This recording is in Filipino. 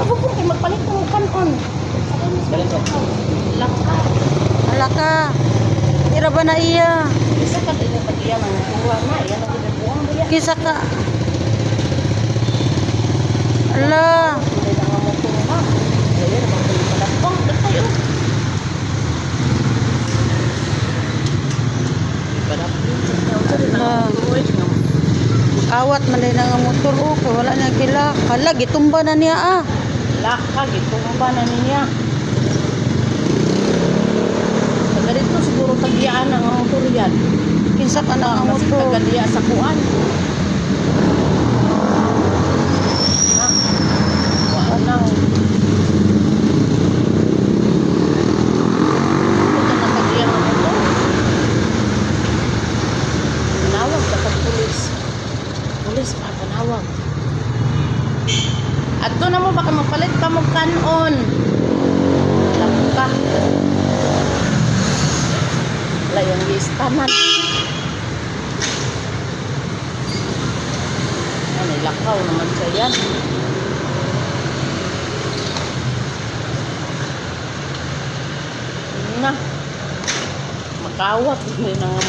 Kabukong kay magpalit mo kanon. Laka. Alaka. Ira ba na iya? Isa ka din pag iya nang kuha na, iya na gid buang ba. Kisa ka. Ala. Hindi na nga mo kuha. Dili na bang palapong tayo. Awat man din ang motor o. Kaya wala na gila. Hala, gitumba na niya ah. Laka, gitumba na niya. Ganito siguro tagiaan ang motor yan. Kinsa ka na ang Kasi motor. kagaliya sa kuan. Ha? Wala na. Ito na tagiyan ang motor. Panawag dapat pulis. Pulis pa, panawag. At doon na mo, baka mapalit ka mo kanon. Alam ka. Wala yung listaman. Ano, lakaw naman siya yan. Na. Makawat. Hindi na nga